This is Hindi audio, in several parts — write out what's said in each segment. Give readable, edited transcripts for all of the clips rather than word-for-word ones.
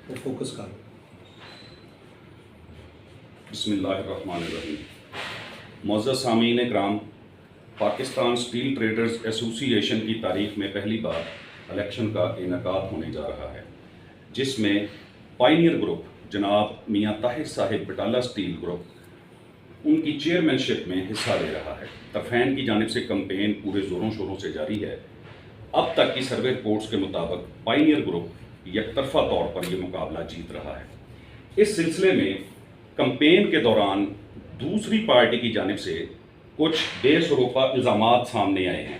वो फोकस कर। बिस्मिल्लाहिर्रहमानिर्रहीम। मुअज़्ज़ज़ सामीन इकराम, पाकिस्तान स्टील ट्रेडर्स एसोसिएशन की तारीख में पहली बार इलेक्शन का इनेकाद होने जा रहा है, जिसमें पायनियर ग्रुप जनाब मियां ताहिर साहिब बटाला स्टील ग्रुप उनकी चेयरमैनशिप में हिस्सा ले रहा है। तरफैन की जानिब से कंपेन पूरे ज़ोरों शोरों से जारी है। अब तक की सर्वे रिपोर्ट्स के मुताबिक पायनियर ग्रुप यकतरफा तौर पर यह मुकाबला जीत रहा है। इस सिलसिले में कंपेन के दौरान दूसरी पार्टी की जानिब से कुछ बेसरोपा इल्ज़ामात सामने आए हैं,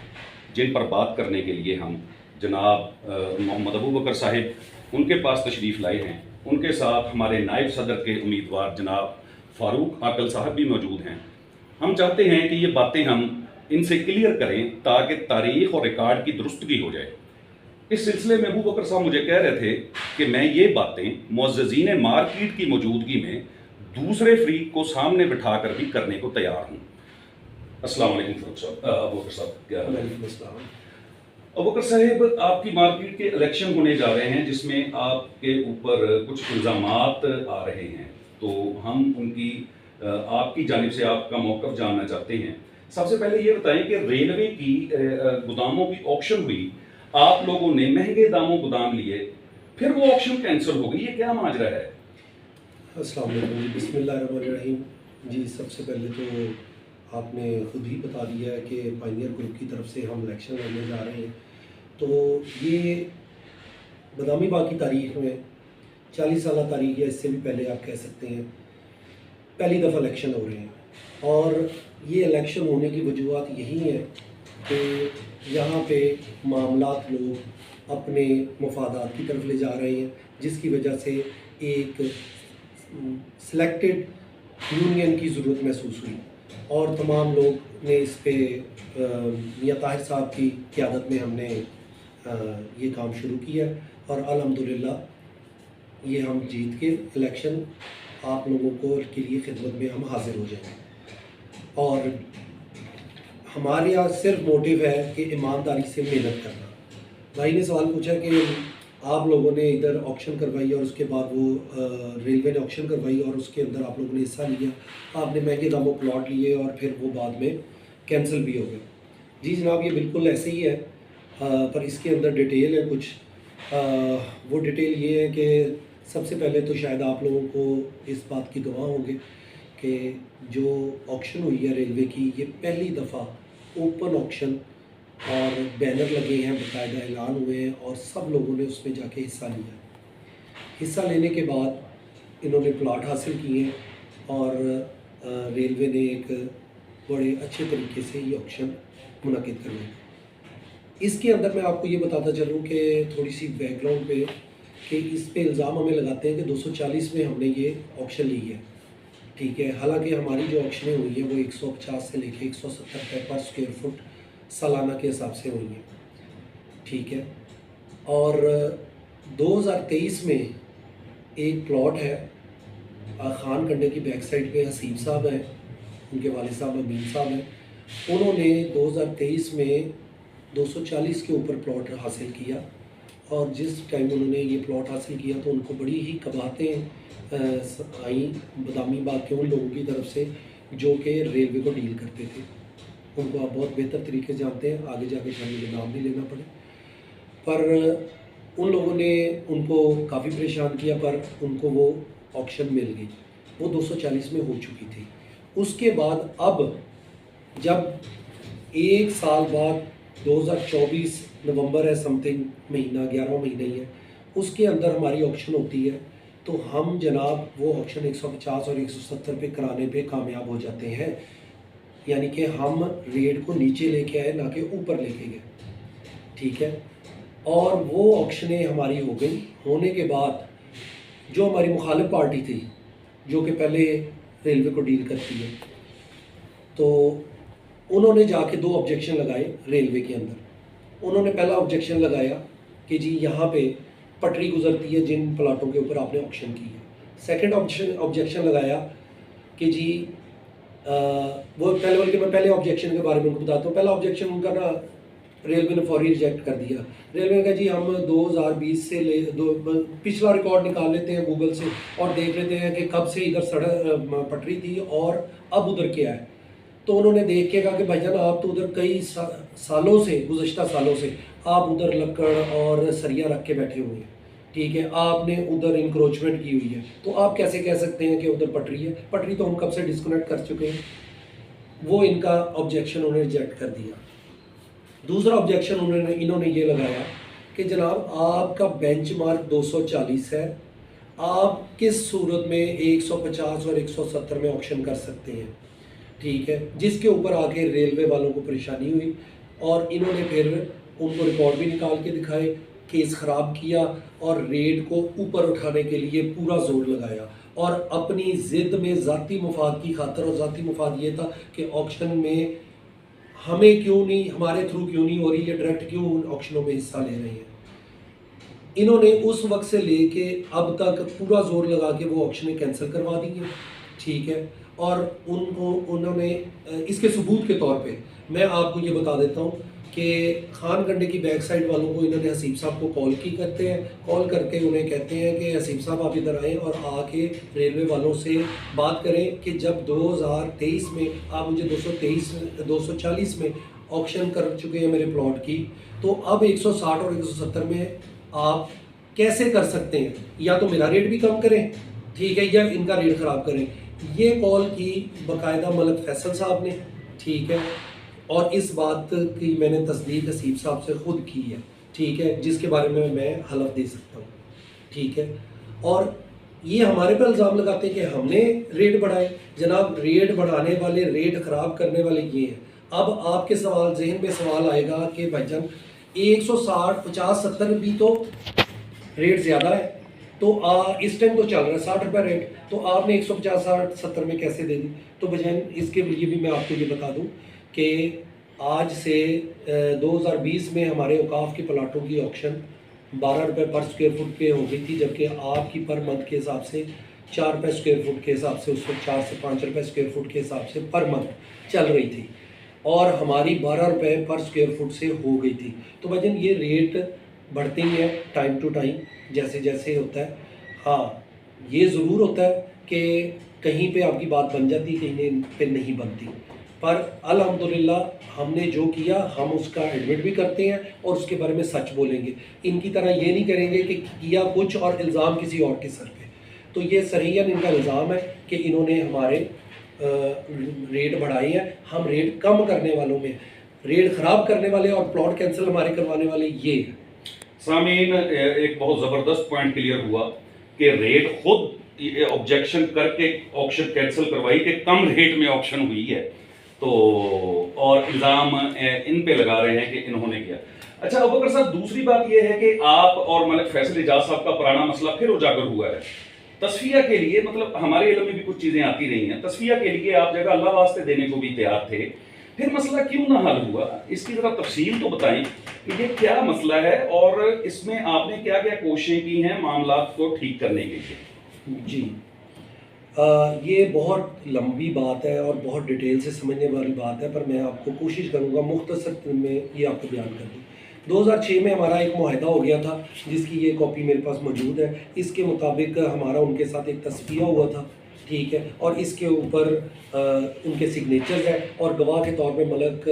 जिन पर बात करने के लिए हम जनाब मोहम्मद अबू बकर साहिब उनके पास तशरीफ़ लाए हैं। उनके साथ हमारे नायब सदर के उम्मीदवार जनाब फ़ारूक आकल साहब भी मौजूद हैं। हम चाहते हैं कि ये बातें हम इनसे क्लियर करें ताकि तारीख़ और रिकॉर्ड की दुरुस्तगी हो जाए। इस सिलसिले में अबू बकर साहब मुझे कह रहे थे कि मैं ये बातें मुअज़्ज़ज़ीन मार्केट की मौजूदगी में दूसरे फ्रीक को सामने बिठाकर भी करने को तैयार हूँ। अस्सलाम वालेकुम फ़ारूक साहब, अबू बकर साहब, क्या हाल है? अबू बकर साहब, आपकी मार्केट के इलेक्शन होने जा रहे हैं, जिसमें आपके ऊपर कुछ इल्ज़ामात आ रहे हैं, तो हम उनकी आपकी जानिब से आपका मौक़िफ़ जानना चाहते हैं। सबसे पहले ये बताएं कि रेलवे की गोदामों की ऑक्शन हुई, आप लोगों ने महंगे दामों गोदाम लिए, फिर वो ऑक्शन कैंसिल हो गई, ये क्या माजरा है? अस्सलाम वालेकुम जी, बिस्मिल्लाहिर्रहमानिर्रहीम। जी, सबसे पहले तो आपने खुद ही बता दिया है कि पायनियर ग्रुप की तरफ से हम इलेक्शन लड़ने जा रहे हैं। तो ये बदामी बाग की तारीख में 40 साल तारीख या इससे भी पहले आप कह सकते हैं, पहली दफ़ा इलेक्शन हो रहे हैं। और ये इलेक्शन होने की वजूहत यही है कि यहाँ पे मामलात लोग अपने मफादात की तरफ ले जा रहे हैं, जिसकी वजह से एक सिलेक्टेड यूनियन की ज़रूरत महसूस हुई और तमाम लोग ने इस पे मियां ताहिर साहब की क़यादत में हमने ये काम शुरू किया और अल्हम्दुलिल्लाह ये हम जीत के इलेक्शन आप लोगों को के लिए खिदमत में हम हाजिर हो जाएंगे। और हमारे यहाँ सिर्फ मोटिव है कि ईमानदारी से मेहनत करना। भाई ने सवाल पूछा कि आप लोगों ने इधर ऑक्शन करवाई और उसके बाद वो रेलवे ने ऑक्शन करवाई और उसके अंदर आप लोगों ने हिस्सा लिया, आपने महंगे दामों प्लॉट लिए और फिर वो बाद में कैंसिल भी हो गए। जी जनाब, ये बिल्कुल ऐसे ही है, पर इसके अंदर डिटेल है कुछ। वो डिटेल ये है कि सबसे पहले तो शायद आप लोगों को इस बात की गवाह होंगे कि जो ऑक्शन हुई है रेलवे की, ये पहली दफ़ा ओपन ऑक्शन और बैनर लगे हैं, बाकायदा ऐलान हुए हैं और सब लोगों ने उसमें जाके हिस्सा लिया। हिस्सा लेने के बाद इन्होंने प्लाट हासिल किए और रेलवे ने एक बड़े अच्छे तरीके से ये ऑक्शन मुनक़िद करवाया। इसके अंदर मैं आपको ये बताता चलूँ कि थोड़ी सी बैकग्राउंड पे कि इस पे इल्ज़ाम हमें लगाते हैं कि 240 में हमने ये ऑक्शन ली है, ठीक है। हालांकि हमारी जो ऑक्शनें हुई हैं वो 150 से लेके 170 रुपये पर स्क्वायर फुट सालाना के हिसाब से हुई हैं, ठीक है। और 2023 में एक प्लॉट है खान कंडे की बैक साइड पे, हसीब साहब हैं, उनके वालिद साहब अमीन साहब हैं, उन्होंने 2023 में 240 के ऊपर प्लॉट हासिल किया। और जिस टाइम उन्होंने ये प्लॉट हासिल किया तो उनको बड़ी ही कबाहतें आई बदामी बाग के उन लोगों की तरफ से जो कि रेलवे को डील करते थे। उनको आप बहुत बेहतर तरीके से जानते हैं, आगे जाके शायद मुझे नाम नहीं लेना पड़े। पर उन लोगों ने उनको काफ़ी परेशान किया, पर उनको वो ऑक्शन मिल गई, वो 240 में हो चुकी थी। उसके बाद अब जब एक साल बाद 2024 नवंबर है समथिंग महीना, 11वां महीना ही है, उसके अंदर हमारी ऑक्शन होती है तो हम जनाब वो ऑक्शन 150 और 170 पे कराने पे कामयाब हो जाते हैं। यानी कि हम रेट को नीचे लेके आए, ना कि ऊपर लेके गए, ठीक है। और वो ऑक्शनें हमारी हो गई। होने के बाद जो हमारी मुखालिफ पार्टी थी जो कि पहले रेलवे को डील करती है, तो उन्होंने जाके 2 ऑब्जेक्शन लगाए रेलवे के अंदर। उन्होंने पहला ऑब्जेक्शन लगाया कि जी यहाँ पे पटरी गुजरती है जिन प्लाटों के ऊपर आपने ऑक्शन की है। सेकंड ऑब्जेक्शन लगाया कि जी वो पहले, बल्कि मैं पहले ऑब्जेक्शन के बारे में उनको बताता हूँ। पहला ऑब्जेक्शन उनका ना रेलवे ने फौरी रिजेक्ट कर दिया। रेलवे ने कहा जी हम 2020 से पिछला रिकॉर्ड निकाल लेते हैं गूगल से और देख लेते हैं कि कब से इधर सड़क पटरी थी और अब उधर क्या है। तो उन्होंने देख के कहा कि भाईजान आप तो उधर कई सालों से, गुज़श्ता सालों से आप उधर लकड़ और सरिया रख के बैठे हुए हैं, ठीक है, आपने उधर इंक्रोचमेंट की हुई है, तो आप कैसे कह सकते हैं कि उधर पटरी है? पटरी तो हम कब से डिस्कनेक्ट कर चुके हैं। वो इनका ऑब्जेक्शन उन्होंने रिजेक्ट कर दिया। दूसरा ऑब्जेक्शन इन्होंने ये लगाया कि जनाब आपका बेंचमार्क 240 है, आप किस सूरत में 150 और 170 में ऑप्शन कर सकते हैं, ठीक है, जिसके ऊपर आके रेलवे वालों को परेशानी हुई और इन्होंने फिर उनको रिकॉर्ड भी निकाल के दिखाए, केस ख़राब किया और रेट को ऊपर उठाने के लिए पूरा जोर लगाया और अपनी ज़िद में ज़ाती मुफाद की खातर, और ज़ाती मुफाद ये था कि ऑक्शन में हमें क्यों नहीं, हमारे थ्रू क्यों नहीं हो रही, ये डायरेक्ट क्यों उन ऑक्शनों में हिस्सा ले रहे हैं। इन्होंने उस वक्त से लेके अब तक पूरा जोर लगा के वो ऑक्शनें कैंसिल करवा दी हैं, ठीक है, और उन्होंने इसके सबूत के तौर पे मैं आपको ये बता देता हूँ कि खान कंडे की बैक साइड वालों को इन्होंने हसीब साहब को कॉल करते हैं, कॉल करके उन्हें कहते हैं कि हसीब साहब आप इधर आएँ और आके रेलवे वालों से बात करें कि जब 2023 में आप मुझे 240 में ऑक्शन कर चुके हैं मेरे प्लॉट की, तो अब 160 और 170 में आप कैसे कर सकते हैं, या तो मेरा रेट भी कम करें, ठीक है, या इनका रेट ख़राब करें। ये कॉल की बाकायदा मलक फैसल साहब ने, ठीक है, और इस बात की मैंने तस्दीक हसीब साहब से ख़ुद की है, ठीक है, जिसके बारे में मैं हलफ दे सकता हूँ, ठीक है। और ये हमारे पर इल्ज़ाम लगाते हैं कि हमने रेट बढ़ाए। जनाब रेट बढ़ाने वाले, रेट ख़राब करने वाले ये हैं। अब आपके सवाल जहन में सवाल आएगा कि भाईजान 160, 50, 70 भी तो रेट ज़्यादा है, तो इस टाइम तो चल रहा है 60 रुपये रेट, तो आपने 150, 60, 70 में कैसे दे दी? तो बजाय इसके लिए भी मैं आपको ये बता दूं कि आज से 2020 में हमारे औकाफ के प्लाटों की ऑक्शन 12 रुपये पर स्क्वायर फुट पे हो गई थी, जबकि आपकी पर मंथ के हिसाब से 4 रुपये स्क्वायर फुट के हिसाब से उस वक्त 4 से 5 रुपये स्क्वायर फुट के हिसाब से पर मंथ चल रही थी, और हमारी 12 रुपये पर स्क्वायर फुट से हो गई थी। तो वजन ये रेट बढ़ते ही है टाइम टू टाइम, जैसे जैसे होता है। हाँ, ये ज़रूर होता है कि कहीं पे आपकी बात बन जाती, कहीं पे नहीं बनती, पर अल्हम्दुलिल्लाह हमने जो किया हम उसका एडमिट भी करते हैं और उसके बारे में सच बोलेंगे। इनकी तरह ये नहीं करेंगे कि किया कुछ और इल्ज़ाम किसी और के सर पे। तो ये सहीयन इनका इल्ज़ाम है कि इन्होंने हमारे रेट बढ़ाए हैं। हम रेट कम करने वालों में, रेट ख़राब करने वाले और प्लॉट कैंसिल हमारे करवाने वाले ये हैं। सामीन, एक बहुत ज़बरदस्त पॉइंट क्लियर हुआ कि रेट खुद ऑब्जेक्शन करके ऑक्शन कैंसिल करवाई कि कम रेट में ऑक्शन हुई है, तो और इल्ज़ाम इन पे लगा रहे हैं कि इन्होंने किया। अच्छा अबू बकर साहब, दूसरी बात यह है कि आप और मलिक फैसल एजाज साहब का पुराना मसला फिर उजागर हुआ है। तस्फिया के लिए, मतलब हमारे इल्म में भी कुछ चीज़ें आती रही हैं, तस्फिया के लिए आप जगह अल्लाह वास्ते देने को भी तैयार थे, फिर मसला क्यों ना हल हुआ? इसकी ज़रा तफसील तो बताएं कि ये क्या मसला है और इसमें आपने क्या क्या कोशिशें की हैं मामला को ठीक करने के लिए? जी, ये बहुत लंबी बात है और बहुत डिटेल से समझने वाली बात है, पर मैं आपको कोशिश करूँगा मुख्तसर में ये आपको बयान कर दूँ। 2006 में हमारा एक मुआहदा हो गया था, जिसकी ये कॉपी मेरे पास मौजूद है। इसके मुताबिक हमारा उनके साथ एक तस्फिया हुआ था, ठीक है, और इसके ऊपर उनके सिग्नेचर्स हैं और गवाह के तौर पे मलक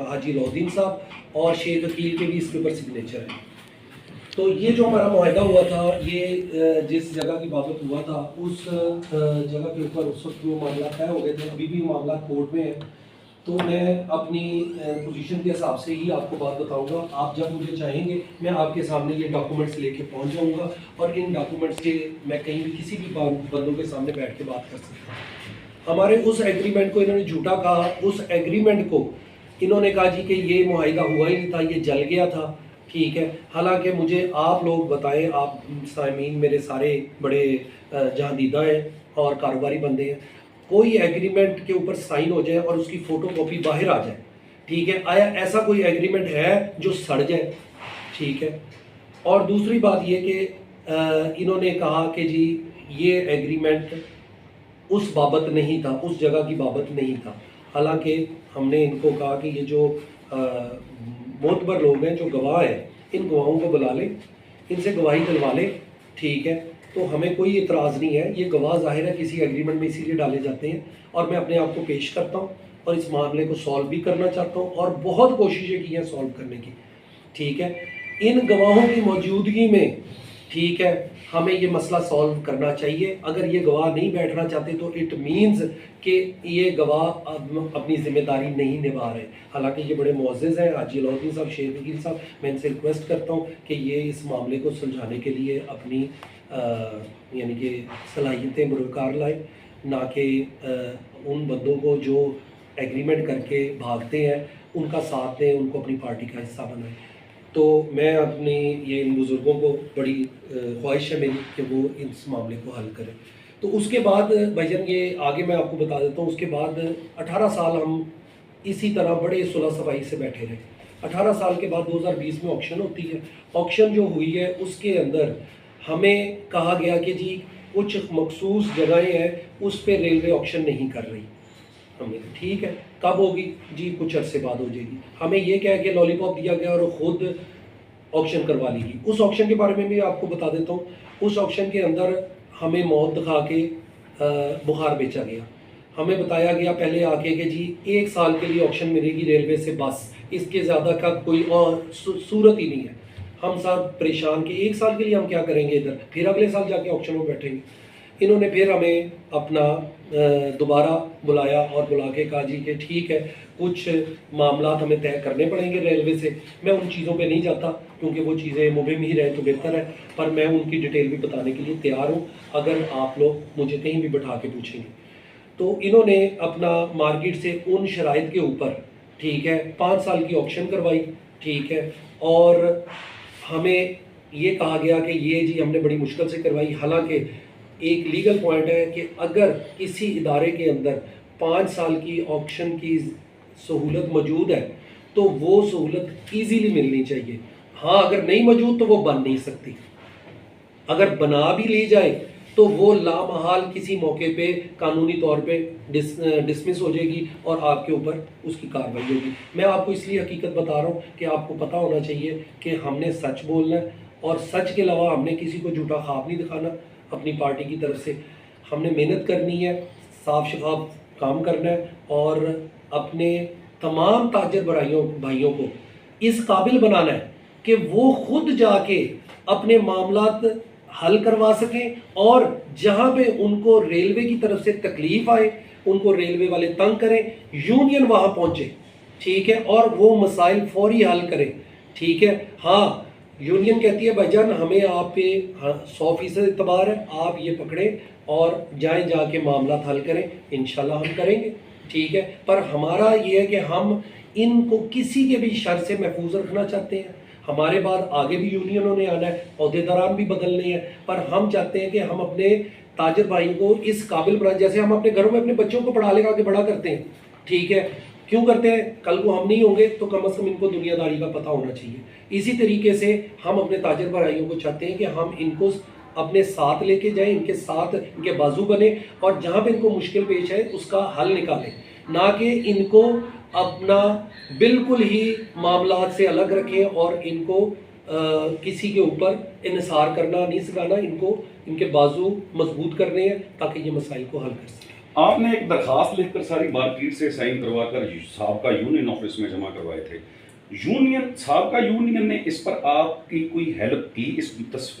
हाजी लौदीन साहब और शेख अकील के भी इसके ऊपर सिग्नेचर हैं। तो ये जो हमारा मुआहदा हुआ था, ये जिस जगह की बाबत हुआ था उस जगह के ऊपर उस वक्त वो मामला तय हो गए थे, अभी भी मामला कोर्ट में है। तो मैं अपनी पोजीशन के हिसाब से ही आपको बात बताऊंगा। आप जब मुझे चाहेंगे मैं आपके सामने ये डॉक्यूमेंट्स लेके पहुंच जाऊंगा और इन डॉक्यूमेंट्स के मैं कहीं भी किसी भी बंदों के सामने बैठ के बात कर सकता हूँ। हमारे उस एग्रीमेंट को इन्होंने झूठा कहा, उस एग्रीमेंट को इन्होंने कहा जी कि ये मुआहिदा हुआ ही नहीं था, ये जल गया था, ठीक है। हालांकि मुझे आप लोग बताएं, आप सामीन मेरे सारे बड़े जहांदीदा हैं और कारोबारी बंदे हैं, कोई एग्रीमेंट के ऊपर साइन हो जाए और उसकी फ़ोटोकॉपी बाहर आ जाए, ठीक है, आया ऐसा कोई एग्रीमेंट है जो सड़ जाए, ठीक है। और दूसरी बात ये कि इन्होंने कहा कि जी ये एग्रीमेंट उस बाबत नहीं था, उस जगह की बाबत नहीं था। हालांकि हमने इनको कहा कि ये जो मोतबर लोग हैं जो गवाह हैं, इन गवाहों को बुला लें, इनसे गवाही दिलवा लें, ठीक है। तो हमें कोई इतराज़ नहीं है। ये गवाह ज़ाहिर है किसी एग्रीमेंट में इसीलिए डाले जाते हैं, और मैं अपने आप को पेश करता हूँ और इस मामले को सॉल्व भी करना चाहता हूँ और बहुत कोशिशें की हैं सॉल्व करने की, ठीक है। इन गवाहों की मौजूदगी में, ठीक है, हमें ये मसला सॉल्व करना चाहिए। अगर ये गवाह नहीं बैठना चाहते तो इट मीन्स कि ये गवाह अपनी जिम्मेदारी नहीं निभा रहे। हालांकि ये बड़े मुअज़्ज़िज़ हैं, हाजी अलाउद्दीन साहब, शेर वकील साहब, मैं इनसे रिक्वेस्ट करता हूँ कि ये इस मामले को सुलझाने के लिए अपनी यानी कि सलाहियतें बरकार लाएँ, ना कि उन बंदों को जो एग्रीमेंट करके भागते हैं उनका साथ दें, उनको अपनी पार्टी का हिस्सा बनाएं। तो मैं अपनी ये इन बुज़ुर्गों को बड़ी ख्वाहिश है मेरी कि वो इस मामले को हल करें। तो उसके बाद भाईजान ये आगे मैं आपको बता देता हूँ, उसके बाद 18 साल हम इसी तरह बड़े सुलह सफाई से बैठे रहे। 18 साल के बाद 2020 में ऑक्शन होती है। ऑक्शन जो हुई है उसके अंदर हमें कहा गया कि जी कुछ मखसूस जगहें हैं उस पर रेलवे ऑक्शन नहीं कर रही। हमने कहा ठीक है, कब होगी जी? कुछ अरसे बाद हो जाएगी। हमें ये कह के लॉलीपॉप दिया गया और खुद ऑक्शन करवा ली। उस ऑक्शन के बारे में भी आपको बता देता हूँ। उस ऑक्शन के अंदर हमें मौत दिखा के बुखार बेचा गया। हमें बताया गया पहले आके कि जी 1 साल के लिए ऑक्शन मिलेगी रेलवे से, बस इसके ज़्यादा का कोई और सूरत ही नहीं है। हम सब परेशान कि 1 साल के लिए हम क्या करेंगे इधर, फिर अगले साल जाके ऑक्शन में बैठेंगे। इन्होंने फिर हमें अपना दोबारा बुलाया और बुला के कहा जी कि ठीक है, कुछ मामला हमें तय करने पड़ेंगे रेलवे से। मैं उन चीज़ों पे नहीं जाता क्योंकि वो चीज़ें मुबहम ही रहे तो बेहतर है, पर मैं उनकी डिटेल भी बताने के लिए तैयार हूँ अगर आप लोग मुझे कहीं भी बैठा के पूछेंगे। तो इन्होंने अपना मार्केट से उन शराइत के ऊपर, ठीक है, 5 साल की ऑक्शन करवाई, ठीक है, और हमें ये कहा गया कि ये जी हमने बड़ी मुश्किल से करवाई। हालांकि एक लीगल पॉइंट है कि अगर किसी इदारे के अंदर 5 साल की ऑक्शन की सहूलत मौजूद है तो वो सहूलत ईजीली मिलनी चाहिए। हाँ, अगर नहीं मौजूद तो वो बन नहीं सकती। अगर बना भी ली जाए तो वो लामहाल किसी मौके पे कानूनी तौर पे डिसमिस हो जाएगी और आपके ऊपर उसकी कार्रवाई होगी। मैं आपको इसलिए हकीकत बता रहा हूँ कि आपको पता होना चाहिए कि हमने सच बोलना है और सच के अलावा हमने किसी को झूठा ख्वाब नहीं दिखाना। अपनी पार्टी की तरफ से हमने मेहनत करनी है, साफ शफाफ काम करना है और अपने तमाम ताजर भाइयों को इस काबिल बनाना है कि वो खुद जाके अपने मामलात हल करवा सकें और जहां पे उनको रेलवे की तरफ से तकलीफ आए, उनको रेलवे वाले तंग करें, यूनियन वहां पहुंचे, ठीक है, और वो मसाइल फौरी हल करें, ठीक है। हाँ, यूनियन कहती है भाईजान हमें आप पे 100% इतबार है, आप ये पकड़ें और जाएं जाके मामला हल करें, इंशाल्लाह हम करेंगे, ठीक है। पर हमारा ये है कि हम इनको किसी के भी शर से महफूज रखना चाहते हैं। हमारे बाद आगे भी यूनियनों ने आना है, अहदेदारान भी बदलने हैं, पर हम चाहते हैं कि हम अपने ताजर भाइयों को इस काबिल बनाएं, जैसे हम अपने घरों में अपने बच्चों को पढ़ा लेकर आगे बड़ा करते हैं, ठीक है। क्यों करते हैं? कल को हम नहीं होंगे तो कम से कम इनको दुनियादारी का पता होना चाहिए। इसी तरीके से हम अपने ताजर भाइयों को चाहते हैं कि हम इनको अपने साथ लेके जाएं, इनके साथ इनके बाजू बने और जहाँ पे इनको मुश्किल पेश है उसका हल निकालें, ना कि इनको अपना बिल्कुल ही मामलात से अलग रखें और इनको किसी के ऊपर इन्हिसार करना नहीं सिखाना। इनको इनके बाजू मजबूत करने हैं ताकि ये मसाइल को हल कर सकें। आपने एक दरखास्त लिखकर सारी मार्केट से साइन करवाकर साहब का यूनियन ऑफिस में जमा करवाए थे। यूनियन साहब का यूनियन ने इस पर आपकी कोई हेल्प की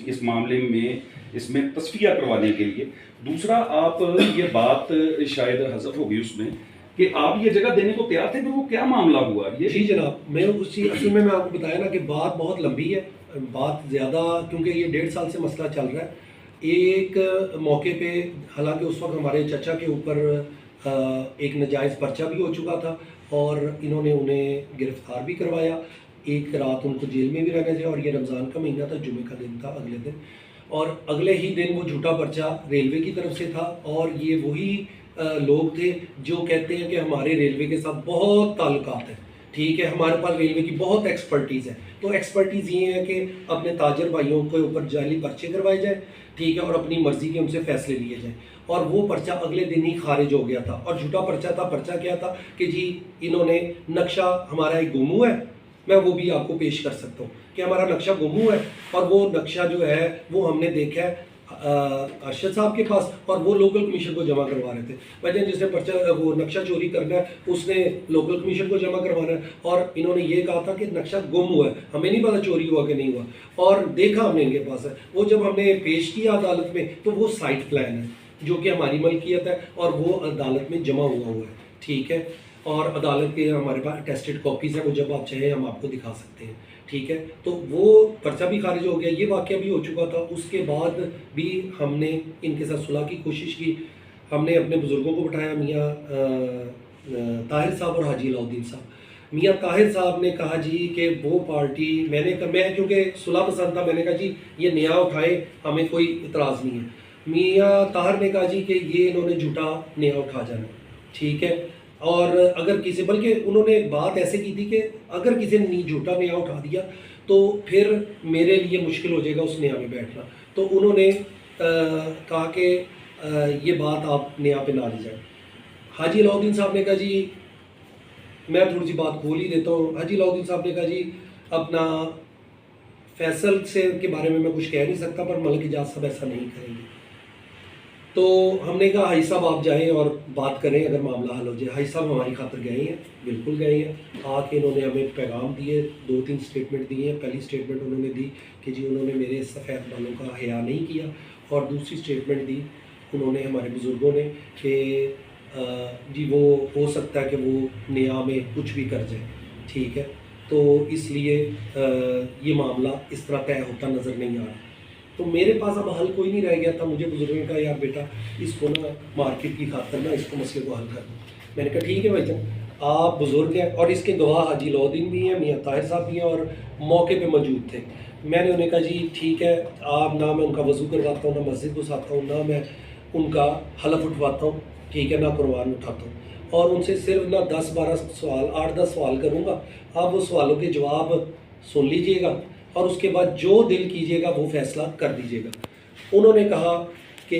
इस मामले में, इसमें तस्फिया करवाने के लिए? दूसरा, आप ये बात शायद हज़फ हो गई उसमें कि आप ये जगह देने को तैयार थे, तो वो क्या मामला हुआ ये? जी जनाब, मैं उसी असल में मैं आपको बताया ना कि बात बहुत लंबी है, बात ज़्यादा, क्योंकि ये 1.5 साल से मसला चल रहा है। एक मौके पे हालांकि उस वक्त हमारे चचा के ऊपर एक नाजायज़ पर्चा भी हो चुका था और इन्होंने उन्हें गिरफ्तार भी करवाया। एक रात उनको जेल में भी रहने दिया और ये रमज़ान का महीना था, जुमे का दिन था अगले दिन, और अगले ही दिन वो झूठा पर्चा रेलवे की तरफ से था। और ये वही लोग थे जो कहते हैं कि हमारे रेलवे के साथ बहुत ताल्लुकात है, ठीक है, हमारे पास रेलवे की बहुत एक्सपर्टीज़ है। तो एक्सपर्टीज़ ये है कि अपने ताजर भाइयों के ऊपर जाली पर्चे करवाए जाए, ठीक है, और अपनी मर्ज़ी के उनसे फैसले लिए जाए। और वो पर्चा अगले दिन ही खारिज हो गया था और झूठा पर्चा था। पर्चा क्या था कि जी इन्होंने नक्शा, हमारा एक गुमू है, मैं वो भी आपको पेश कर सकता हूँ कि हमारा नक्शा गुम हुआ है और वो नक्शा जो है वो हमने देखा है अरशद साहब के पास और वो लोकल कमीशन को जमा करवा रहे थे। वजह जिसने पर्चा वो नक्शा चोरी करना है उसने लोकल कमीशन को जमा करवाना है और इन्होंने ये कहा था कि नक्शा गुम हुआ है, हमें नहीं पता चोरी हुआ कि नहीं हुआ, और देखा हमने इनके पास है। वो जब हमने पेश किया अदालत में तो वो साइट प्लान है जो कि हमारी मलकियत है और वो अदालत में जमा हुआ है, ठीक है। और अदालत के हमारे पास अटेस्टेड कॉपीज़ हैं, वो जब आप चाहें हम आपको दिखा सकते हैं, ठीक है। तो वो पर्चा भी खारिज हो गया, ये वाक़या भी हो चुका था। उसके बाद भी हमने इनके साथ सुलह की कोशिश की, हमने अपने बुज़ुर्गों को बिठाया, मियाँ ताहिर साहब और हाजी अलाउद्दीन साहब। मियाँ ताहिर साहब ने कहा जी कि वो पार्टी मैं क्योंकि सुलह पसंद था, मैंने कहा जी ये नया उठाएं, हमें कोई इतराज़ नहीं है। मियाँ ताहिर ने कहा जी कि ये इन्होंने झूठा नया उठा जाना, ठीक है। और अगर किसी, बल्कि उन्होंने बात ऐसे की थी कि अगर किसी ने झूठा नया उठा दिया तो फिर मेरे लिए मुश्किल हो जाएगा उस नया में बैठना। तो उन्होंने कहा कि ये बात आप नया पे ना ले जाए। हाजी अलाउद्दीन साहब ने कहा जी, मैं थोड़ी सी बात खोल ही देता हूँ। हाजी अलाउद्दीन साहब ने कहा जी अपना फैसल से के बारे में मैं कुछ कह नहीं सकता, पर मलिक इजाज़ साहब ऐसा नहीं करेंगे। तो हमने कहा हाई साहब आप जाएं और बात करें, अगर मामला हल हो जाए। हाई साहब हमारी खातर गए हैं, बिल्कुल गए हैं। आके इन्होंने हमें पैगाम दिए, 2-3 स्टेटमेंट दिए हैं। पहली स्टेटमेंट उन्होंने दी कि जी उन्होंने मेरे सफ़ेद बालों का हया नहीं किया, और दूसरी स्टेटमेंट दी उन्होंने हमारे बुज़ुर्गों ने कि जी वो हो सकता है कि वो नया में कुछ भी कर जाए, ठीक है। तो इसलिए ये मामला इस तरह तय होता नज़र नहीं आ रहा। तो मेरे पास अब हल कोई नहीं रह गया था। मुझे बुजुर्गों ने कहा यार बेटा इसको ना मार्केट की खातर ना इसको मसले को हल कर दो। मैंने कहा ठीक है भाईजान, आप बुजुर्ग हैं, और इसके गवाह हाजी अलाउद्दीन भी हैं, मियाँ ताहिर साहब भी हैं और मौके पे मौजूद थे। मैंने उन्हें कहा जी ठीक है, आप ना मैं उनका वज़ू करवाता हूँ, ना मस्जिद घुसाता हूँ, ना मैं उनका हलफ उठवाता हूँ, ठीक है, ना कुर्बान उठाता हूँ, और उनसे सिर्फ ना 10-12 सवाल, 8-10 सवाल करूँगा। आप वो सवालों के जवाब सुन लीजिएगा और उसके बाद जो दिल कीजिएगा वो फ़ैसला कर दीजिएगा। उन्होंने कहा कि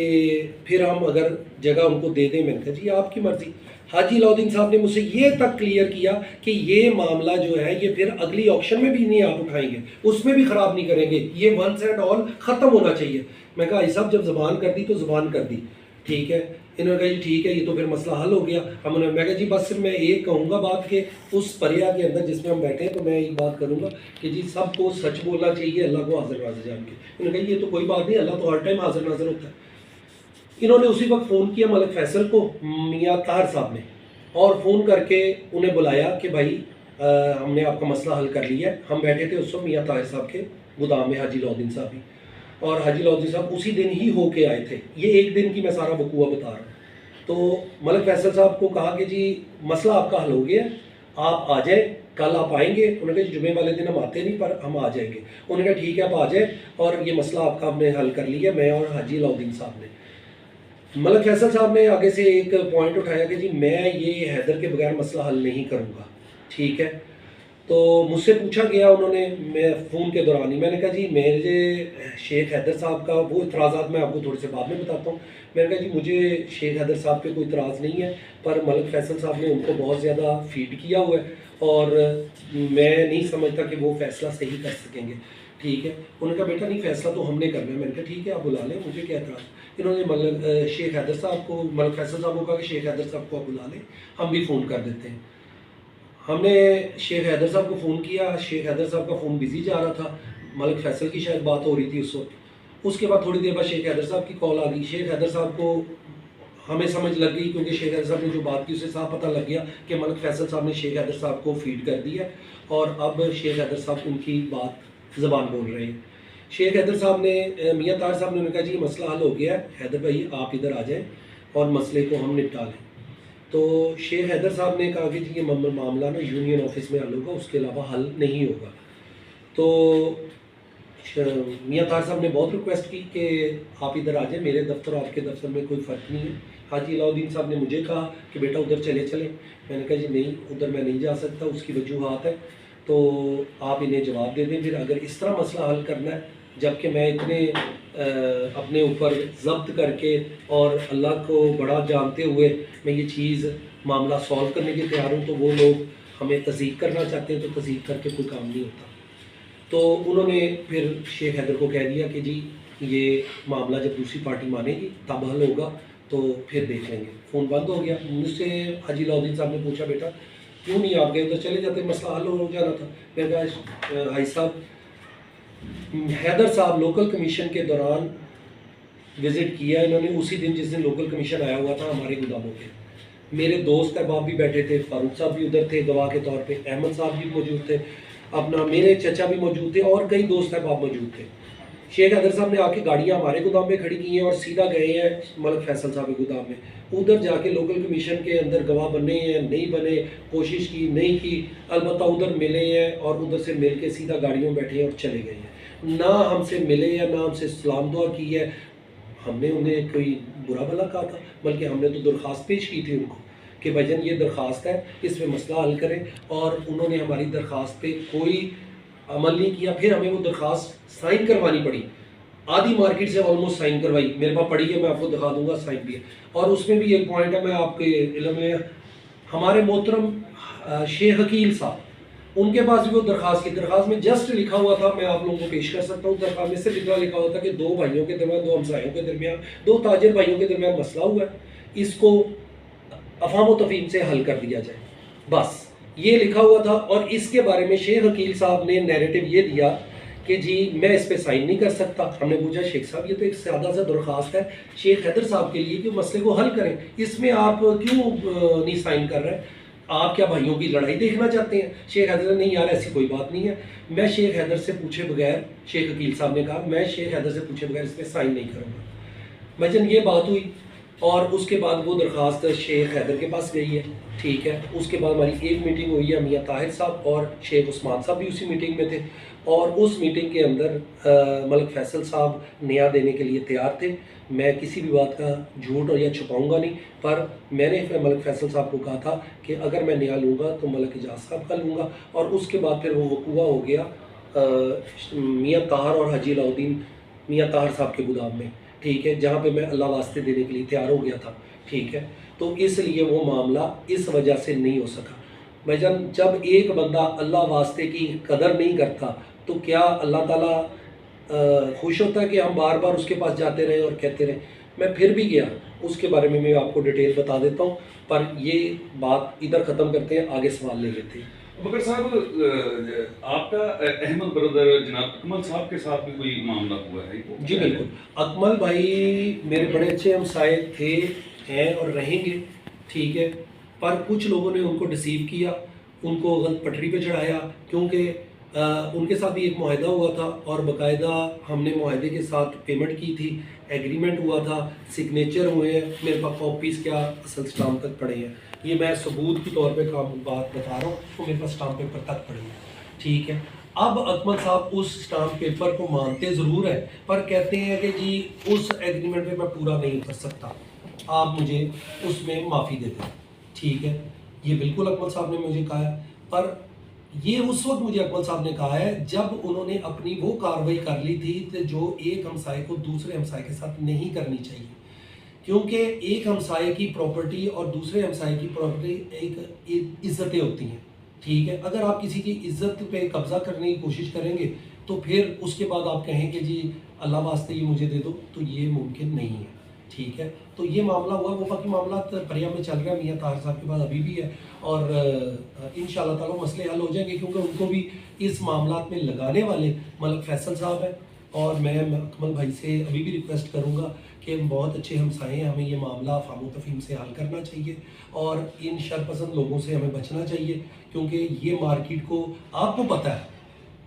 फिर हम अगर जगह उनको दे दें। मैंने कहा जी आपकी मर्ज़ी। हाजी अलाउद्दीन साहब ने मुझसे ये तक क्लियर किया कि ये मामला जो है ये फिर अगली ऑक्शन में भी नहीं आप उठाएंगे, उसमें भी ख़राब नहीं करेंगे, ये वंस एंड ऑल ख़त्म होना चाहिए। मैं कहा भाई साहब जब ज़बान कर दी तो ज़बान कर दी, ठीक है। इन्होंने कहा जी ठीक है, ये तो फिर मसला हल हो गया। मैं कहा जी बस सिर्फ मैं एक कहूँगा बात के उस परिया के अंदर जिसमें हम बैठे हैं, तो मैं एक बात करूँगा कि जी सबको सच बोलना चाहिए, अल्लाह को हाजिर नाजिर जान के। इन्होंने कहा ये तो कोई बात नहीं, अल्लाह तो हर टाइम हाजिर नाजिर होता है। इन्होंने उसी वक्त फ़ोन किया मलिक फैसल को, मियाँ ताहिर साहब ने, और फ़ोन करके उन्हें बुलाया कि भाई हमने आपका मसला हल कर लिया है। हम बैठे थे उस वक्त मियाँ ताहिर साहब के गोदाम में, हाजी अलाउद्दीन साहब भी, और हाजी अलाउद्दीन साहब उसी दिन ही होके आए थे। ये एक दिन की मैं सारा वकूआ बता रहा हूँ। तो मलिक फैसल साहब को कहा कि जी मसला आपका हल हो गया, आप आ जाए, कल आप आएंगे। उन्होंने कहा जुमे वाले दिन हम आते नहीं, पर हम आ जाएंगे। उन्होंने कहा ठीक है आप आ जाए, और ये मसला आपका हमने हल कर लिया, मैं और हाजी अलाउद्दीन साहब ने। मलिक फैसल साहब ने आगे से एक पॉइंट उठाया कि जी मैं ये हैदर के बगैर मसला हल नहीं करूँगा, ठीक है। तो मुझसे पूछा गया उन्होंने, मैं फ़ोन के दौरान ही, मैंने कहा जी मेरे शेख हैदर साहब का वो इतराज़ात मैं आपको थोड़े से बाद में बताता हूँ। मैंने कहा जी मुझे शेख हैदर साहब पे कोई इतराज़ नहीं है, पर मलिक फैसल साहब ने उनको बहुत ज़्यादा फीड किया हुआ है और मैं नहीं समझता कि वो फ़ैसला सही कर सकेंगे, ठीक है। उन्होंने कहा बेटा नहीं फ़ैसला तो हमने करना है। मैंने कहा ठीक है आप बुला लें, मुझे क्या एतराज़। इन्होंने मलिक शेख हैदर साहब को, मलिक फैसल साहब को कहा कि शेख हैदर साहब को आप बुला लें, हम भी फ़ोन कर देते हैं। हमने शेख हैदर साहब को फ़ोन किया, शेख हैदर साहब का फ़ोन बिज़ी जा रहा था, मलिक फैसल की शायद बात हो रही थी उस वक्त। उसके बाद थोड़ी देर बाद शेख हैदर साहब की कॉल आ गई। शेख हैदर साहब को हमें समझ लग गई, क्योंकि शेख हैदर साहब ने जो बात की उससे साफ पता लग गया कि मलिक फैसल साहब ने शेख हैदर साहब को फीड कर दिया, और अब शेख हैदर साहब उनकी बात ज़बान बोल रहे हैं। शेख हैदर साहब ने, मियाँ ताहिर साहब ने उन्होंने कहा जी मसला हल हो गया है, हैदर भाई आप इधर आ जाएँ और मसले को हम निपटा लें। तो शेख हैदर साहब ने कहा कि जी ये मामला ना यूनियन ऑफिस में हल होगा, उसके अलावा हल नहीं होगा। तो मियाँ ताहिर साहब ने बहुत रिक्वेस्ट की कि आप इधर आ जाए, मेरे दफ्तर और आपके दफ्तर में कोई फ़र्क नहीं है। हाजी अलाउद्दीन साहब ने मुझे कहा कि बेटा उधर चले चलें। मैंने कहा जी नहीं, उधर मैं नहीं जा सकता, उसकी वजूहात है, तो आप इन्हें जवाब दे दें। फिर अगर इस तरह मसला हल करना है, जबकि मैं इतने अपने ऊपर ज़ब्त करके और अल्लाह को बड़ा जानते हुए मैं ये चीज़ मामला सॉल्व करने के तैयार हूँ, तो वो लोग हमें तस्दीक करना चाहते हैं तो तस्दीक करके कोई काम नहीं होता। तो उन्होंने फिर शेख हैदर को कह दिया कि जी ये मामला जब दूसरी पार्टी मानेगी तब हल होगा, तो फिर देख लेंगे। फ़ोन बंद हो गया। मुझसे हाजी अलाउद्दीन साहब ने पूछा, बेटा क्यों नहीं आप गए, उधर चले जाते, मसला हल हो जाना था। मैंने कहा भाई साहब, हैदर साहब लोकल कमीशन के दौरान विज़िट किया इन्होंने उसी दिन जिस दिन लोकल कमीशन आया हुआ था हमारे गोदामों पे। मेरे दोस्त अहबाब भी बैठे थे, फारूक साहब भी उधर थे गवाह के तौर पे, अहमद साहब भी मौजूद थे, अपना मेरे चचा भी मौजूद थे और कई दोस्त अहबाब मौजूद थे। शेख हैदर साहब ने आके गाड़ियाँ हमारे गोदाम में खड़ी की हैं और सीधा गए हैं मलिक फैसल साहब के गोदाम में। उधर जाके लोकल कमीशन के अंदर गवाह बने हैं, नहीं बने, कोशिश की नहीं की, अलबत्ता उधर मिले हैं और उधर से मिल के सीधा गाड़ियों में बैठे हैं और चले गए हैं। ना हमसे मिले या ना हमसे सलाम दुआ की है, हमने उन्हें कोई बुरा भला कहा था, बल्कि हमने तो दरख्वास्त पेश की थी उनको कि भाईजान ये दरख्वास्त है, इस पर मसला हल करें, और उन्होंने हमारी दरख्वास्त पे कोई अमल नहीं किया। फिर हमें वो दरख्वास्त साइन करवानी पड़ी, आधी मार्केट से ऑलमोस्ट साइन करवाई, मेरे पास पड़ी है, मैं आपको दिखा दूंगा, साइन भी है। और उसमें भी एक पॉइंट है, मैं आपके इल्म में, हमारे मोहतरम शेख हकील साहब, उनके पास भी वो दरख्वास्त की, दरख्वास्त में जस्ट लिखा हुआ था, मैं आप लोगों को पेश कर सकता हूँ। दरख्वास्त में सिर्फ इतना लिखा हुआ था कि दो भाइयों के दरमियान, दो हमसायों के दरमियान, दो ताजिर भाइयों के दरमियान मसला हुआ है, इसको अफाम तफहीम से हल कर दिया जाए, बस ये लिखा हुआ था। और इसके बारे में शेख हकील साहब ने नैरेटिव ये दिया कि जी मैं इस पर साइन नहीं कर सकता। हमने पूछा शेख साहब ये तो एक सादा सा दरख्वास्त है शेख हैदर साहब के लिए कि मसले को हल करें, इसमें आप क्यों नहीं साइन कर रहे हैं, आप क्या भाइयों की लड़ाई देखना चाहते हैं? शेख हैदर नहीं यार ऐसी कोई बात नहीं है, मैं शेख हैदर से पूछे बगैर, शेख हकील साहब ने कहा मैं शेख हैदर से पूछे बगैर इस पर साइन नहीं करूँगा। भाईजान ये बात हुई और उसके बाद वो दरख्वास्त शेख हैदर के पास गई है, ठीक है। उसके बाद हमारी एक मीटिंग हुई है, मियाँ ताहिर साहब और शेख उस्मान साहब भी उसी मीटिंग में थे, और उस मीटिंग के अंदर मलिक फैसल साहब न्याय देने के लिए तैयार थे। मैं किसी भी बात का झूठ और या छुपाऊंगा नहीं, पर मैंने फिर मलिक फैसल साहब को कहा था कि अगर मैं न्याय लूँगा तो मलिक इजाज़ साहब का लूँगा। और उसके बाद फिर वो वकूआ हो गया मियाँ ताहर और हाजी अलाउद्दीन मियाँ ताहर साहब के गोदाम में, ठीक है, जहाँ पे मैं अल्लाह वास्ते देने के लिए तैयार हो गया था, ठीक है। तो इसलिए वो मामला इस वजह से नहीं हो सका। भाईजान जब एक बंदा अल्लाह वास्ते की कदर नहीं करता तो क्या अल्लाह ताला खुश होता है कि हम बार बार उसके पास जाते रहे और कहते रहे? मैं फिर भी गया, उसके बारे में मैं आपको डिटेल बता देता हूँ, पर ये बात इधर ख़त्म करते हैं, आगे सवाल ले लेते हैं। बकर साहब, आपका अहमद ब्रदर जनाब अकमल साहब के साथ भी कोई मामला हुआ है? जी बिल्कुल, अकमल भाई मेरे बड़े अच्छे हमसाए थे, हैं और रहेंगे, ठीक है। पर कुछ लोगों ने उनको डिसीव किया, उनको गलत पटरी पे चढ़ाया, क्योंकि उनके साथ भी एक मुआहदा हुआ था और बाकायदा हमने मुआहदे के साथ पेमेंट की थी, एग्रीमेंट हुआ था, सिग्नेचर हुए हैं, मेरे पास कॉपीज़ क्या असल स्टाम्प तक पड़े हैं, ये मैं सबूत के तौर पे काम बात बता रहा हूँ, तो मेरे पास स्टाम्प पेपर तक पड़े हैं, ठीक है। अब अकमल साहब उस स्टाम्प पेपर को मानते ज़रूर है, पर कहते हैं कि जी उस एग्रीमेंट पे मैं पूरा नहीं कर सकता, आप मुझे उसमें माफ़ी दे दें, ठीक है। ये बिल्कुल अकमल साहब ने मुझे कहा है, पर ये उस वक्त मुझे अकमल साहब ने कहा है जब उन्होंने अपनी वो कार्रवाई कर ली थी तो जो एक हमसाये को दूसरे हमसाये के साथ नहीं करनी चाहिए, क्योंकि एक हमसाये की प्रॉपर्टी और दूसरे हमसाये की प्रॉपर्टी एक इज्जतें होती हैं, ठीक है। अगर आप किसी की इज्जत पे कब्जा करने की कोशिश करेंगे तो फिर उसके बाद आप कहें कि जी अल्लाह वास्ते ये मुझे दे दो, तो ये मुमकिन नहीं है, ठीक है। तो ये मामला हुआ, वो बाकी मामला परिया में चल रहा है, मियाँ ताहिर साहब के पास अभी भी है, और इंशाअल्लाह ताला मसले हल हो जाएंगे, क्योंकि उनको भी इस मामला में लगाने वाले मलिक फैसल साहब हैं। और मैं अकमल भाई से अभी भी रिक्वेस्ट करूँगा कि बहुत अच्छे हमसाए हैं, हमें ये मामला फामो तफहीम से हल करना चाहिए और इन शरपसंद लोगों से हमें बचना चाहिए, क्योंकि ये मार्केट को आपको पता है,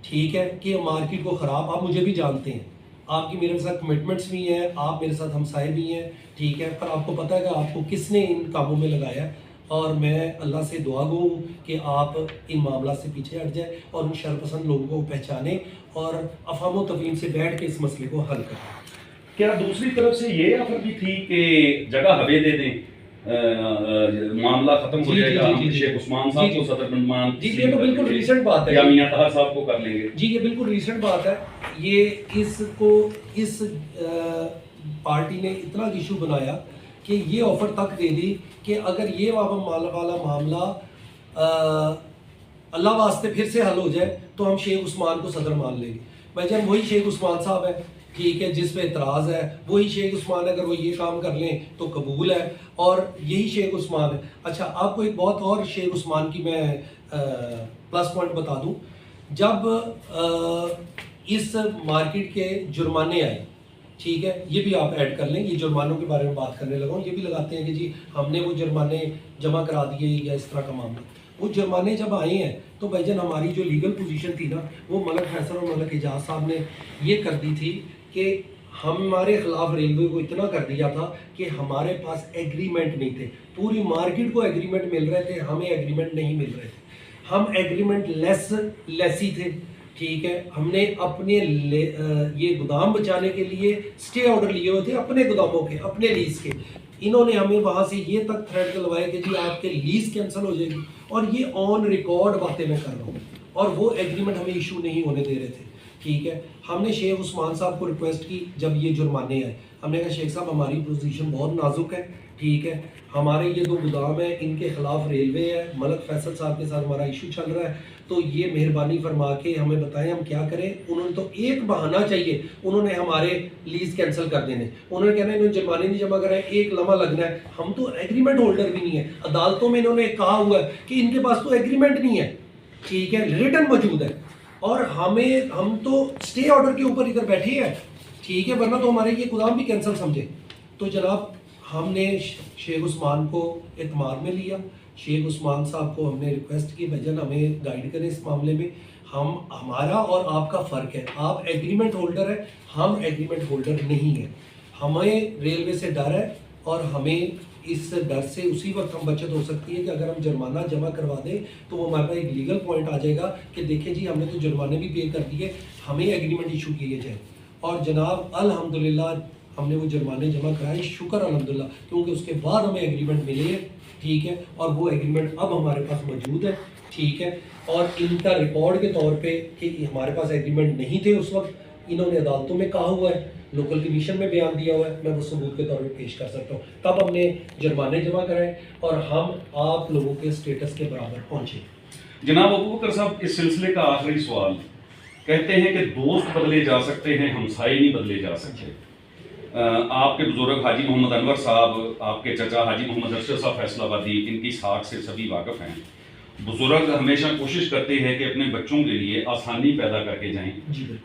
ठीक है, कि मार्केट को ख़राब, आप मुझे भी जानते हैं, आपकी मेरे साथ कमिटमेंट्स भी हैं, आप मेरे साथ हमसाए भी हैं, ठीक है, पर आपको पता है कि आपको किसने इन कामों में लगाया है। और मैं अल्लाह से दुआ गो हूँ कि आप इन मामला से पीछे हट जाए और उन शरपसंद लोगों को पहचाने और अफाम तफहीम से बैठ के इस मसले को हल करें। क्या दूसरी तरफ से ये ऑफर भी थी कि जगह हवे दे दें, मामला खत्म हो जाएगा, हम शेख उस्मान साहब को सदर बनमान, जी ये तो बिल्कुल रीसेंट बात है, या मियां ताहर साहब को कर लेंगे? जी ये बिल्कुल रीसेंट बात है। ये इसको इस पार्टी ने इतना इशू बनाया कि ये ऑफर तक दे दी कि अगर ये वाला मामला अल्लाह वास्ते फिर से हल हो जाए तो हम शेख उस्मान को सदर मान लेंगे। भाईजान वही शेख उस्मान साहब है, ठीक है, जिस पे एतराज़ है वही शेख उस्मान, अगर वो ये काम कर लें तो कबूल है, और यही शेख उस्मान है। अच्छा, आपको एक बहुत और शेख उस्मान की मैं प्लस पॉइंट बता दूं। जब इस मार्केट के जुर्माने आए, ठीक है, ये भी आप ऐड कर लें, ये जुर्मानों के बारे में बात करने लगा हूँ, ये भी लगाते हैं कि जी हमने वो जुर्माने जमा करा दिए या इस तरह का मामला। वो जुर्माने जब आए हैं तो भाईजान हमारी जो लीगल पोजीशन थी ना, वो मलक फैसल और मलक एजाज साहब ने ये कर दी थी कि हमारे खिलाफ रेलवे को इतना कर दिया था कि हमारे पास एग्रीमेंट नहीं थे। पूरी मार्केट को एग्रीमेंट मिल रहे थे, हमें एग्रीमेंट नहीं मिल रहे थे, हम एग्रीमेंट लेसी थे, ठीक है। हमने अपने ये गोदाम बचाने के लिए स्टे ऑर्डर लिए हुए थे, अपने गोदामों के, अपने लीज के। इन्होंने हमें वहां से ये तक थ्रेट दिलवाया कि जी आपके लीज कैंसिल हो जाएगी, और ये ऑन रिकॉर्ड बातें मैं कर रहा हूँ, और वो एग्रीमेंट हमें इशू नहीं होने दे रहे थे, ठीक है। हमने शेख उस्मान साहब को रिक्वेस्ट की जब ये जुर्माने आए, हमने कहा शेख साहब हमारी पोजीशन बहुत नाजुक है, ठीक है, हमारे ये 2 गोदाम है, इनके खिलाफ रेलवे है, मलक फैसल साहब के साथ हमारा इशू चल रहा है, तो ये मेहरबानी फरमा के हमें बताएं हम क्या करें। उन्होंने तो एक बहाना चाहिए, उन्होंने हमारे लीज कैंसिल कर देने, उन्होंने कहना इन्होंने जुर्माने नहीं जमा कराए, एक लम्हा लगना है। हम तो एग्रीमेंट होल्डर भी नहीं है, अदालतों में इन्होंने कहा हुआ है कि इनके पास तो एग्रीमेंट नहीं है, ठीक है, रिटन मौजूद है, और हम तो स्टे ऑर्डर के ऊपर इधर बैठे हैं, ठीक है, वरना तो हमारे ये गोदाम भी कैंसिल समझे। तो जनाब हमने शेख उस्मान को एतमाद में लिया, शेख उस्मान साहब को हमने रिक्वेस्ट की भजन हमें गाइड करें इस मामले में, हमारा और आपका फ़र्क है, आप एग्रीमेंट होल्डर है, हम एग्रीमेंट होल्डर नहीं है, हमें रेलवे से डर है, और हमें इस डर से उसी वक्त हम बचत हो सकती है कि अगर हम जुर्माना जमा करवा दें तो वो हमारे पास एक लीगल पॉइंट आ जाएगा कि देखें जी हमने तो जुर्माने भी पे कर दिए, हमें एग्रीमेंट इशू किए जाए। और जनाब अल्हम्दुलिल्लाह हमने वो जुर्माने जमा कराए, शुक्र अल्हम्दुलिल्लाह, क्योंकि उसके बाद हमें एग्रीमेंट मिले हैं, ठीक है, और वो एग्रीमेंट अब हमारे पास मौजूद है, ठीक है। और इनका रिकॉर्ड के तौर पे कि हमारे पास एग्रीमेंट नहीं थे उस वक्त, इन्होंने अदालतों में कहा हुआ है, लोकल कमीशन में बयान दिया हुआ है, मैं वो सबूत के तौर पे पेश कर सकता हूँ। तब हमने जुर्माने जमा कराए और हम आप लोगों के स्टेटस के बराबर पहुँचे। जनाब अबू बकर साहब, इस सिलसिले का आखिरी सवाल, कहते हैं कि दोस्त बदले जा सकते हैं, हमसाये नहीं बदले जा सकते। आपके बुजुर्ग हाजी मोहम्मद अनवर साहब, आपके चचा हाजी मोहम्मद अरशद साहब फैसलाबादी, इनकी साख से सभी वाकिफ़ हैं। बुजुर्ग हमेशा कोशिश करते हैं कि अपने बच्चों के लिए आसानी पैदा करके जाएं।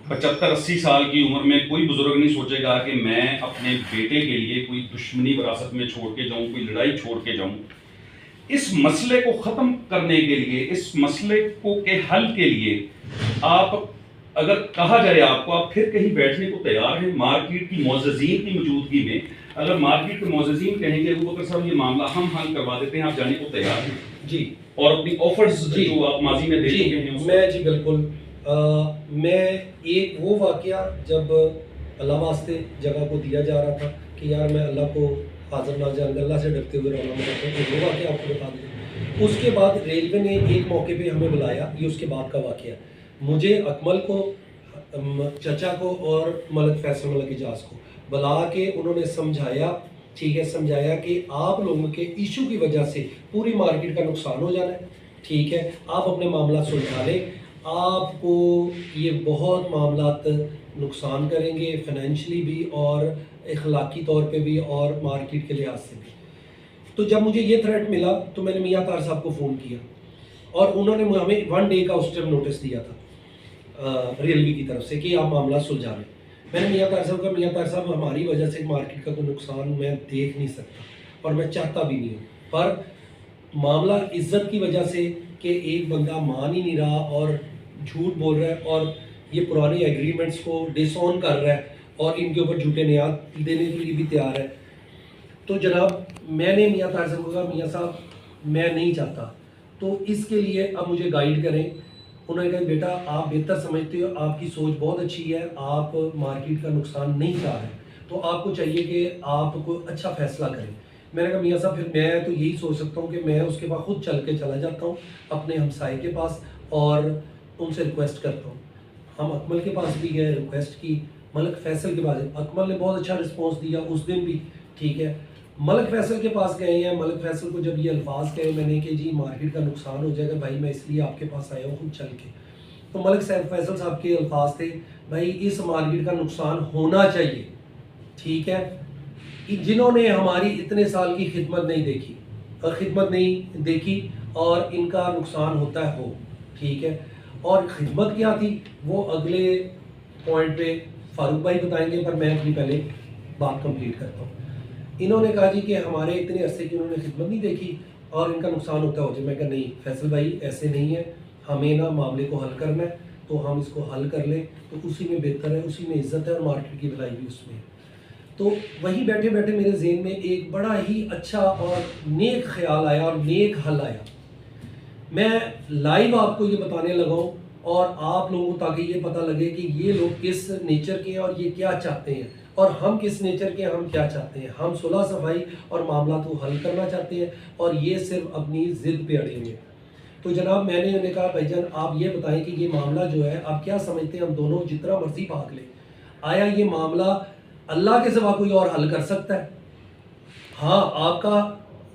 75-80 साल की उम्र में कोई बुजुर्ग नहीं सोचेगा कि मैं अपने बेटे के लिए कोई दुश्मनी विरासत में छोड़ के जाऊं, कोई लड़ाई छोड़ के जाऊं। इस मसले को ख़त्म करने के लिए, इस मसले को के हल के लिए आप, अगर कहा जाए आपको, आप फिर कहीं बैठने को तैयार हैं मार्केट की मोअज़्ज़िज़ीन की मौजूदगी में? अगर मार्केट के मोअज़्ज़िज़ीन कहेंगे अबू बकर साहब ये मामला हम हल करवा देते हैं, आप जाने को तैयार हैं? जी, और अपनी ऑफर्स जो आप माजी में दे चुके हैं मैं जी बिल्कुल, मैं एक वो वाकया जब अल्लाह वास्ते जगह को दिया जा रहा था कि यार मैं अल्लाह को हाजिर नाज़र अल्लाह से डरते हुए रवाना करता हूँ, तो वो वाकया आपको बता दें। उसके बाद रेलवे ने एक मौके पे हमें बुलाया, ये उसके बाद का वाकया, मुझे अकमल को, चचा को और मलक फैसल मलक एजाज को बुला के उन्होंने समझाया, ठीक है, समझाया कि आप लोगों के इशू की वजह से पूरी मार्केट का नुकसान हो जाना है, ठीक है, आप अपने मामला सुलझा लें, आपको ये बहुत मामलात नुकसान करेंगे, फाइनेंशियली भी और अखलाकी तौर पे भी और मार्केट के लिहाज से भी। तो जब मुझे ये थ्रेट मिला तो मैंने मियाँ तार साहब को फ़ोन किया, और उन्होंने हमें 1 डे का उस टाइम नोटिस दिया था रेलवे की तरफ से कि आप मामला सुलझा लें। मैंने मियाँ तार साहब का, मियाँ तार साहब हमारी वजह से मार्केट का कोई नुकसान मैं देख नहीं सकता और मैं चाहता भी नहीं हूँ, पर मामला इज्जत की वजह से कि एक बंदा मान ही नहीं रहा और झूठ बोल रहा है और ये पुराने एग्रीमेंट्स को डिसऑन कर रहा है और इनके ऊपर झूठे नियाद देने के लिए भी तैयार है। तो जनाब मैंने मियाँ तार साहब को कहा, मियाँ साहब मैं नहीं चाहता, तो इसके लिए अब मुझे गाइड करें। उन्होंने कहा बेटा आप बेहतर समझते हो, आपकी सोच बहुत अच्छी है, आप मार्केट का नुकसान नहीं चाह रहे, तो आपको चाहिए कि आप कोई अच्छा फैसला करें। मैंने कहा मियाँ साहब फिर मैं तो यही सोच सकता हूँ कि मैं उसके बाद खुद चल के चला जाता हूँ अपने हमसाये के पास और उनसे रिक्वेस्ट करता हूँ। हम अकमल के पास भी गए, रिक्वेस्ट की, मलक फैसल के पास, अकमल ने बहुत अच्छा रिस्पॉन्स दिया उस दिन भी, ठीक है। मलिक फैसल के पास गए हैं। मलिक फैसल को जब ये अल्फाज कहे मैंने कि जी मार्केट का नुकसान हो जाएगा भाई, मैं इसलिए आपके पास आया हूँ खुद चल के, तो मलिक फैसल साहब के अल्फाज थे भाई इस मार्केट का नुकसान होना चाहिए, ठीक है, जिन्होंने हमारी इतने साल की खिदमत नहीं देखी और खिदमत नहीं देखी और इनका नुकसान होता है हो, ठीक है। और खिदमत क्या थी वो अगले पॉइंट पे फारूक भाई बताएंगे, पर मैं अपनी पहले बात कंप्लीट करता हूँ। इन्होंने कहा जी कि हमारे इतने अरसे की उन्होंने खिदमत नहीं देखी और इनका नुकसान होता हो जाए। मैं कहा नहीं फैसल भाई ऐसे नहीं है, हमें ना मामले को हल करना है, तो हम इसको हल कर लें तो उसी में बेहतर है, उसी में इज्जत है और मार्केट की भलाई भी उसमें है। तो वहीं बैठे बैठे मेरे जहन में एक बड़ा ही अच्छा और नेक ख्याल आया और नेक हल आया। मैं लाइव आपको ये बताने लगा हूँ और आप लोगों को ताकि ये पता लगे कि ये लोग किस नेचर के हैं और ये क्या चाहते हैं और हम किस नेचर के, हम क्या चाहते हैं। हम सुलह सफाई और मामला तो हल करना चाहते हैं और ये सिर्फ अपनी ज़िद पे अड़े हुए हैं। तो जनाब मैंने उन्हें कहा भाईजान आप ये बताएं कि ये मामला जो है आप क्या समझते हैं, हम दोनों जितना मर्जी भाग लें, आया ये मामला अल्लाह के सिवा कोई और हल कर सकता है? हाँ आपका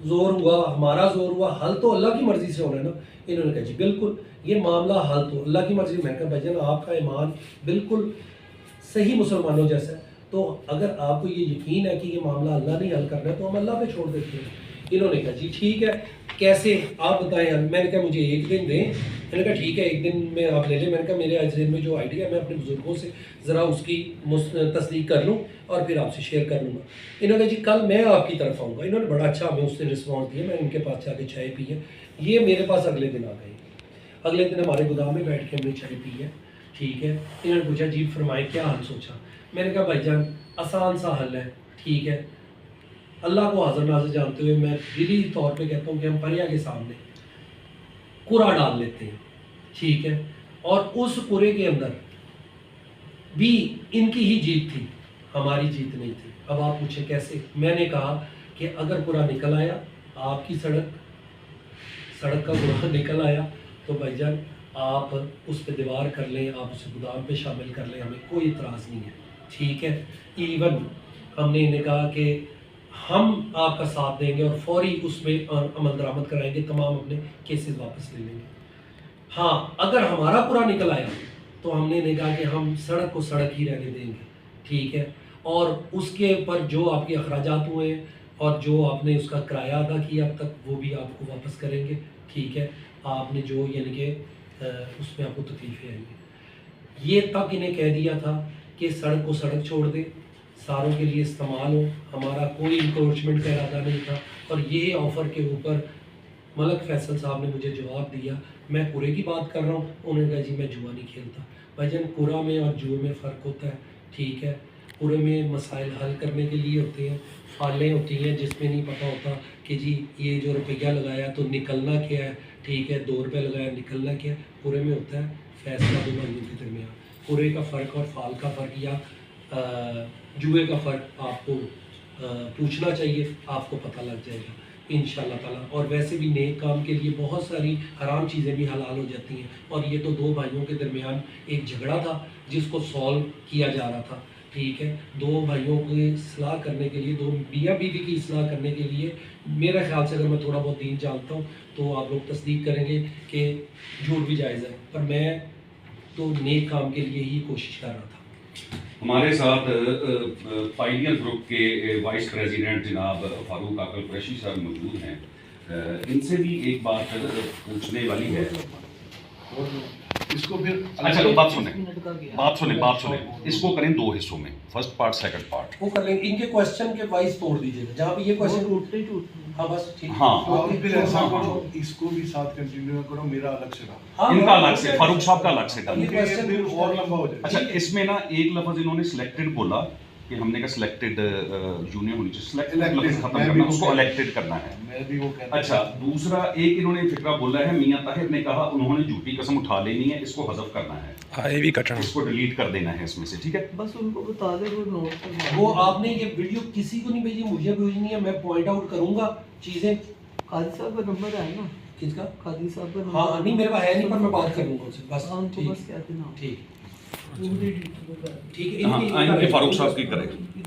जोर हुआ, हमारा जोर हुआ, हल तो अल्लाह की मर्जी से होना है ना। इन्होंने कहा जी बिल्कुल ये मामला हल तो अल्लाह की मर्जी। मैं कहा भाईजान आपका ईमान बिल्कुल सही मुसलमानों जैसा है, तो अगर आपको ये यकीन है कि ये मामला अल्लाह नहीं हल करना है तो हम अल्लाह पे छोड़ देते हैं। इन्होंने कहा जी ठीक है कैसे आप बताएं। मैंने कहा मुझे एक दिन दें। मैंने कहा ठीक है एक दिन में आप ले लें। मैंने कहा मेरे आज में जो आइडिया है मैं अपने बुजुर्गों से ज़रा उसकी तस्दीक कर लूँ और फिर आपसे शेयर कर लूँगा। इन्होंने जी कल मैं आपकी तरफ आऊँगा। इन्होंने बड़ा अच्छा हमें उससे रिस्पॉन्स दिया। मैं इनके पास जाके चाय पी है, ये मेरे पास अगले दिन आ गए। अगले दिन हमारे गोदाम में बैठ के हमने चाय पी है, ठीक है। इन्होंने पूछा जी फरमाए क्या हल सोचा। मैंने कहा भाईजान आसान सा हल है, ठीक है। अल्लाह को हाज़िर नाज़िर जानते हुए मैं दिली तौर पे कहता हूँ कि हम परिया के सामने कुरा डाल लेते हैं, ठीक है, और उस कुरे के अंदर भी इनकी ही जीत थी, हमारी जीत नहीं थी। अब आप पूछे कैसे। मैंने कहा कि अगर कुरा निकल आया आपकी सड़क का कुरा निकल आया तो भाईजान आप उस पर दीवार कर लें, आप उसे गोदाम पे शामिल कर लें, हमें कोई इतराज़ नहीं है, ठीक है। इवन हमने इन्हें कहा कि हम आपका साथ देंगे और फौरी उसमें अमल दरामद कराएंगे, तमाम अपने केसेस वापस ले लेंगे। हाँ अगर हमारा पूरा निकल आया तो हमने इन्हें कहा कि हम सड़क को सड़क ही रहने देंगे, ठीक है, और उसके ऊपर जो आपके अखराजात हुए हैं और जो आपने उसका किराया अदा किया अब तक वो भी आपको वापस करेंगे, ठीक है। आपने जो यानी कि उसमें आपको तकलीफें आएंगी। ये तक इन्हें कह दिया था कि सड़क को सड़क छोड़ दें, सारों के लिए इस्तेमाल हो, हमारा कोई इंक्रोचमेंट का इरादा नहीं था। और ये ऑफ़र के ऊपर मलिक फैसल साहब ने मुझे जवाब दिया। मैं कुरे की बात कर रहा हूँ, उन्होंने कहा जी मैं जुआ नहीं खेलता। भाईजान कुरा में और जुए में फ़र्क होता है, ठीक है। कुरे में मसाइल हल करने के लिए होते हैं, फालें होती हैं जिसमें नहीं पता होता कि जी ये जो रुपया लगाया तो निकलना क्या है, ठीक है, 2 रुपये लगाया निकलना क्या है। कुरे में होता है फैसला दो भाइयों के दरमियान। कुरे का फ़र्क और फाल का फ़र्क या जुए का फ़र्क आपको पूछना चाहिए, आपको पता लग जाएगा इंशाअल्लाह ताला। और वैसे भी नेक काम के लिए बहुत सारी हराम चीज़ें भी हलाल हो जाती हैं। और ये तो 2 भाइयों के दरमियान एक झगड़ा था जिसको सॉल्व किया जा रहा था, ठीक है। 2 भाइयों की इस्लाह करने के लिए, 2 मियाँ बीवी की इस्लाह करने के लिए, मेरे ख्याल से अगर मैं थोड़ा बहुत दीन जानता हूँ तो आप लोग तस्दीक करेंगे कि झूठ भी जायज़ है, पर मैं तो नेक काम के लिए ही कोशिश कर रहा था। हमारे साथ पायनियर ग्रुप के वाइस प्रेसिडेंट जनाब फारूक आकल कुरैशी साहब मौजूद हैं। इनसे भी एक बात पूछने वाली है। इसको फिर अच्छा बात सुने इसको करें 2 हिस्सों में, फर्स्ट पार्ट सेकंड पार्ट वो कर लेंगे। इनके क्वेश्चन के वाइज तोड़ दीजिएगा जहाँ पे ये क्वेश्चन टूटते हाँ बस ठीक। हाँ आप फिर ऐसा करो, इसको भी साथ कंटिन्यू करो, मेरा अलग से रहा। हाँ, इनका अलग से, फारूक साहब का अलग से ये डालिए। क्वेश्चन फिर और लंबा हो जाएगा। अच्छा इसमें ना एक लफ्ज इन्होंने सिलेक्टेड बोला कि हमने कहा सिलेक्टेड यूनियन होनी चाहिए, सिलेक्टेड लफ्ज खत्म मैं भी करना, वो उसको कह- इलेक्टेड करना है। मैं भी वो कहना अच्छा दूसरा एक इन्होंने फिक्रा बोला है, मियां ताहिर ने कहा उन्होंने झूठी कसम उठा लेनी है, इसको हज़फ करना है, हाँ ये भी कटना। इसको डिलीट कर देना है इसमें से, ठीक है। बस उनको बता दे वो नोट कर वो आपने ये वीडियो किसी को नहीं भेजी, मुझे भेजनी है, मैं पॉइंट आउट करूंगा चीजें। काजी साहब का नंबर है ना, किसका? काजी साहब का नंबर। हाँ नहीं मेरे पास है नहीं, पर मैं बात कर लूंगा उनसे बस। हाँ, उनको ठीक बस कहते ना ठीक पूरी डिटेल बता ठीक है। हाँ, इनके फारूक साहब की करें। दे।